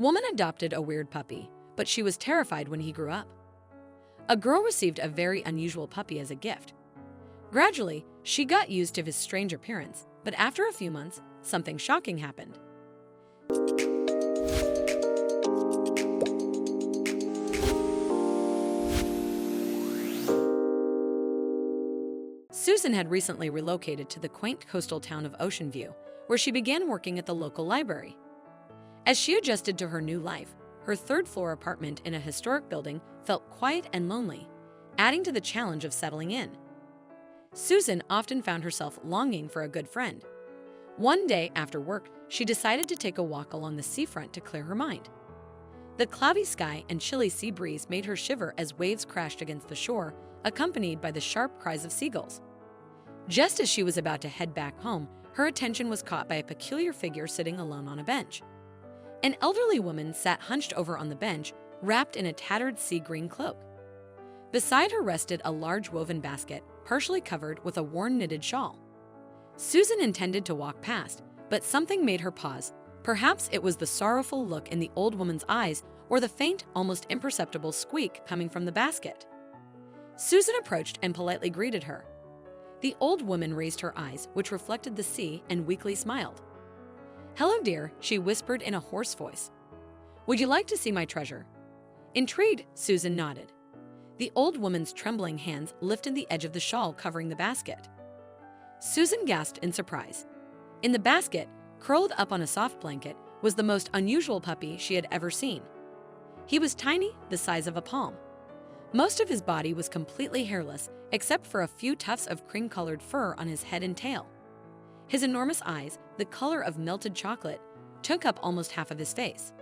Woman adopted a weird puppy, but she was terrified when he grew up. A girl received a very unusual puppy as a gift. Gradually, she got used to his strange appearance, but after a few months, something shocking happened. Susan had recently relocated to the quaint coastal town of Ocean View, where she began working at the local library. As she adjusted to her new life, her third-floor apartment in a historic building felt quiet and lonely, adding to the challenge of settling in. Susan often found herself longing for a good friend. One day after work, she decided to take a walk along the seafront to clear her mind. The cloudy sky and chilly sea breeze made her shiver as waves crashed against the shore, accompanied by the sharp cries of seagulls. Just as she was about to head back home, her attention was caught by a peculiar figure sitting alone on a bench. An elderly woman sat hunched over on the bench, wrapped in a tattered sea-green cloak. Beside her rested a large woven basket, partially covered with a worn knitted shawl. Susan intended to walk past, but something made her pause. Perhaps it was the sorrowful look in the old woman's eyes or the faint, almost imperceptible squeak coming from the basket. Susan approached and politely greeted her. The old woman raised her eyes, which reflected the sea, and weakly smiled. "Hello, dear," she whispered in a hoarse voice. "Would you like to see my treasure?" Intrigued, Susan nodded. The old woman's trembling hands lifted the edge of the shawl covering the basket. Susan gasped in surprise. In the basket, curled up on a soft blanket, was the most unusual puppy she had ever seen. He was tiny, the size of a palm. Most of his body was completely hairless, except for a few tufts of cream-colored fur on his head and tail. His enormous eyes, the color of melted chocolate, took up almost half of his face.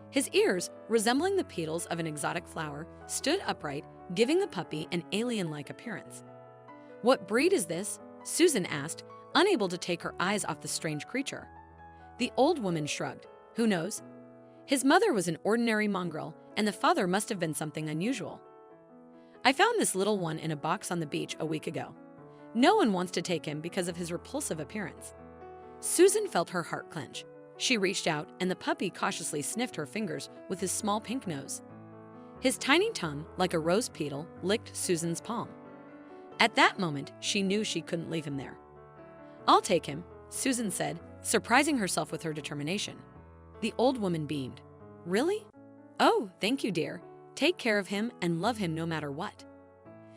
His ears, resembling the petals of an exotic flower, stood upright, giving the puppy an alien-like appearance. "What breed is this?" Susan asked, unable to take her eyes off the strange creature. The old woman shrugged. "Who knows? His mother was an ordinary mongrel, and the father must have been something unusual. I found this little one in a box on the beach a week ago. No one wants to take him because of his repulsive appearance." Susan felt her heart clench. She reached out, and the puppy cautiously sniffed her fingers with his small pink nose. His tiny tongue, like a rose petal, licked Susan's palm. At that moment, she knew she couldn't leave him there. "I'll take him," Susan said, surprising herself with her determination. The old woman beamed. "Really? Oh, thank you, dear. Take care of him and love him no matter what."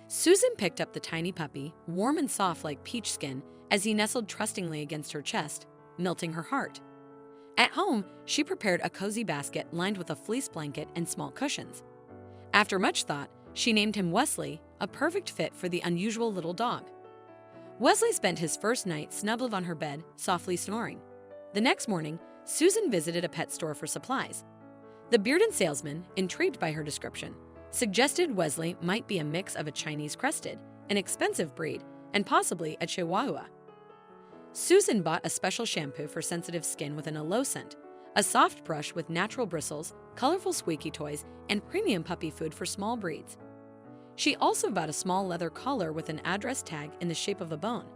Susan picked up the tiny puppy, warm and soft like peach skin, as he nestled trustingly against her chest, melting her heart. At home, she prepared a cozy basket lined with a fleece blanket and small cushions. After much thought, she named him Wesley, a perfect fit for the unusual little dog. Wesley spent his first night snuggled on her bed, softly snoring. The next morning, Susan visited a pet store for supplies. The bearded salesman, intrigued by her description, suggested Wesley might be a mix of a Chinese crested, an expensive breed, and possibly a Chihuahua. Susan bought a special shampoo for sensitive skin with an aloe scent, a soft brush with natural bristles, colorful squeaky toys, and premium puppy food for small breeds. She also bought a small leather collar with an address tag in the shape of a bone.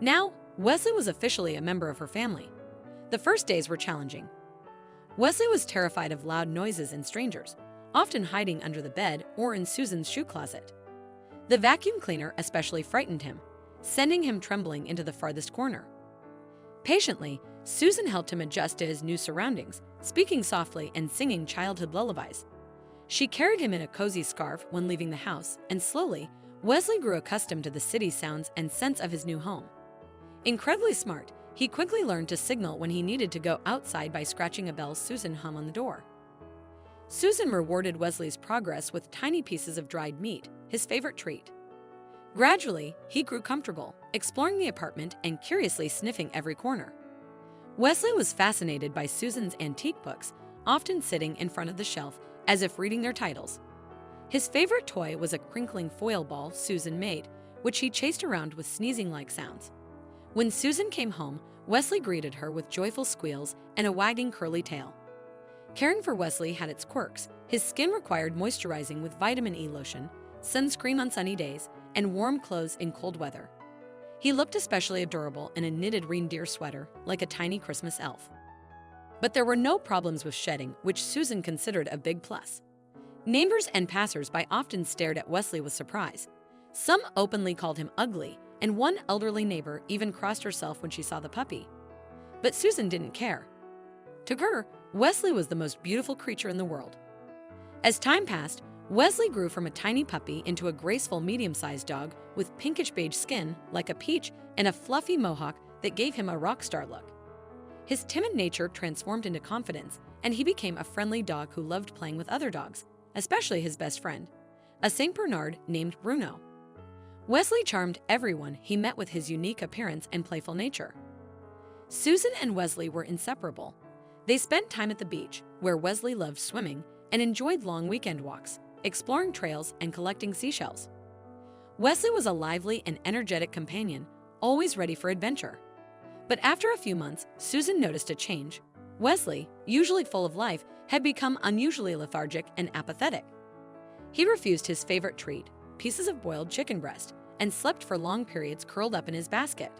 Now, Wesley was officially a member of her family. The first days were challenging. Wesley was terrified of loud noises and strangers, often hiding under the bed or in Susan's shoe closet. The vacuum cleaner especially frightened him, sending him trembling into the farthest corner. Patiently, Susan helped him adjust to his new surroundings, speaking softly and singing childhood lullabies. She carried him in a cozy scarf when leaving the house, and slowly, Wesley grew accustomed to the city sounds and scents of his new home. Incredibly smart, he quickly learned to signal when he needed to go outside by scratching a bell Susan hum on the door. Susan rewarded Wesley's progress with tiny pieces of dried meat, his favorite treat. Gradually, he grew comfortable, exploring the apartment and curiously sniffing every corner. Wesley was fascinated by Susan's antique books, often sitting in front of the shelf as if reading their titles. His favorite toy was a crinkling foil ball Susan made, which he chased around with sneezing-like sounds. When Susan came home, Wesley greeted her with joyful squeals and a wagging curly tail. Caring for Wesley had its quirks. His skin required moisturizing with vitamin E lotion, sunscreen on sunny days, and warm clothes in cold weather. He looked especially adorable in a knitted reindeer sweater, like a tiny Christmas elf. But there were no problems with shedding, which Susan considered a big plus. Neighbors and passers-by often stared at Wesley with surprise. Some openly called him ugly, and one elderly neighbor even crossed herself when she saw the puppy. But Susan didn't care. To her, Wesley was the most beautiful creature in the world. As time passed, Wesley grew from a tiny puppy into a graceful medium-sized dog with pinkish beige skin like a peach and a fluffy mohawk that gave him a rock star look. His timid nature transformed into confidence, and he became a friendly dog who loved playing with other dogs, especially his best friend, a Saint Bernard named Bruno. Wesley charmed everyone he met with his unique appearance and playful nature. Susan and Wesley were inseparable. They spent time at the beach, where Wesley loved swimming, and enjoyed long weekend walks, exploring trails and collecting seashells. Wesley was a lively and energetic companion, always ready for adventure. But after a few months, Susan noticed a change. Wesley, usually full of life, had become unusually lethargic and apathetic. He refused his favorite treat, pieces of boiled chicken breast, and slept for long periods curled up in his basket.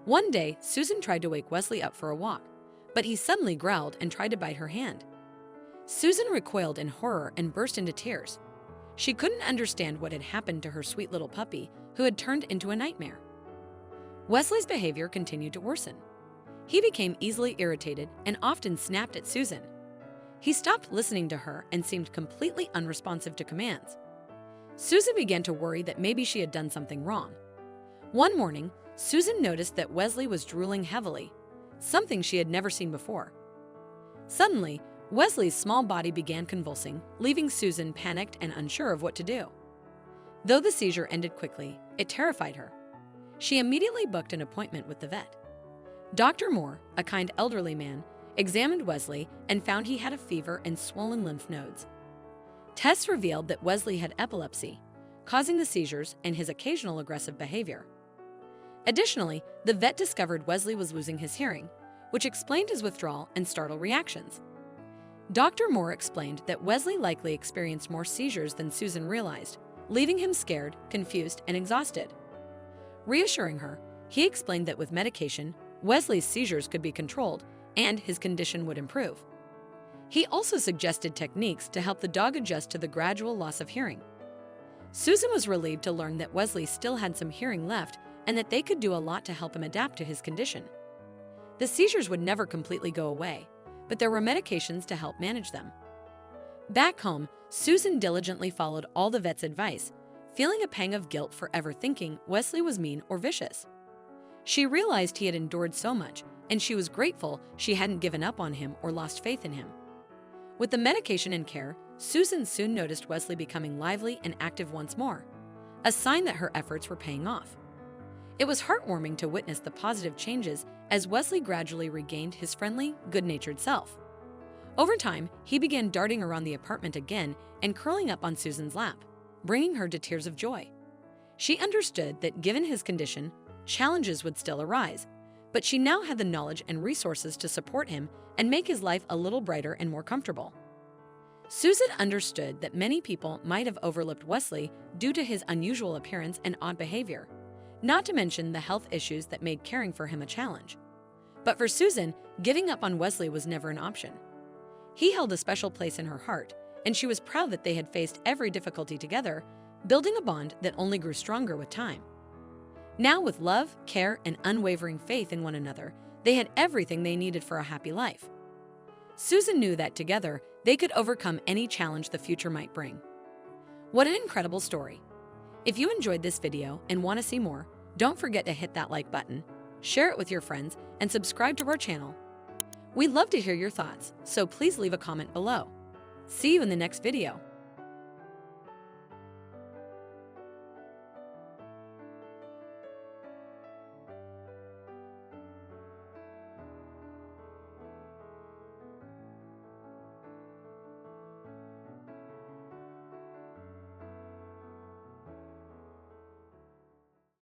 One day, Susan tried to wake Wesley up for a walk, but he suddenly growled and tried to bite her hand. Susan recoiled in horror and burst into tears. She couldn't understand what had happened to her sweet little puppy, who had turned into a nightmare. Wesley's behavior continued to worsen. He became easily irritated and often snapped at Susan. He stopped listening to her and seemed completely unresponsive to commands. Susan began to worry that maybe she had done something wrong. One morning, Susan noticed that Wesley was drooling heavily, something she had never seen before. Suddenly, Wesley's small body began convulsing, leaving Susan panicked and unsure of what to do. Though the seizure ended quickly, it terrified her. She immediately booked an appointment with the vet. Dr. Moore, a kind elderly man, examined Wesley and found he had a fever and swollen lymph nodes. Tests revealed that Wesley had epilepsy, causing the seizures and his occasional aggressive behavior. Additionally, the vet discovered Wesley was losing his hearing, which explained his withdrawal and startle reactions. Dr. Moore explained that Wesley likely experienced more seizures than Susan realized, leaving him scared, confused, and exhausted. Reassuring her, he explained that with medication, Wesley's seizures could be controlled and his condition would improve. He also suggested techniques to help the dog adjust to the gradual loss of hearing. Susan was relieved to learn that Wesley still had some hearing left and that they could do a lot to help him adapt to his condition. The seizures would never completely go away, but there were medications to help manage them. Back home, Susan diligently followed all the vet's advice, feeling a pang of guilt for ever thinking Wesley was mean or vicious. She realized he had endured so much, and she was grateful she hadn't given up on him or lost faith in him. With the medication and care, Susan soon noticed Wesley becoming lively and active once more, a sign that her efforts were paying off. It was heartwarming to witness the positive changes as Wesley gradually regained his friendly, good-natured self. Over time, he began darting around the apartment again and curling up on Susan's lap, bringing her to tears of joy. She understood that given his condition, challenges would still arise, but she now had the knowledge and resources to support him and make his life a little brighter and more comfortable. Susan understood that many people might have overlooked Wesley due to his unusual appearance and odd behavior, not to mention the health issues that made caring for him a challenge. But for Susan, giving up on Wesley was never an option. He held a special place in her heart, and she was proud that they had faced every difficulty together, building a bond that only grew stronger with time. Now, with love, care, and unwavering faith in one another, they had everything they needed for a happy life. Susan knew that together, they could overcome any challenge the future might bring. What an incredible story! If you enjoyed this video and want to see more, don't forget to hit that like button, share it with your friends, and subscribe to our channel. We'd love to hear your thoughts, so please leave a comment below. See you in the next video.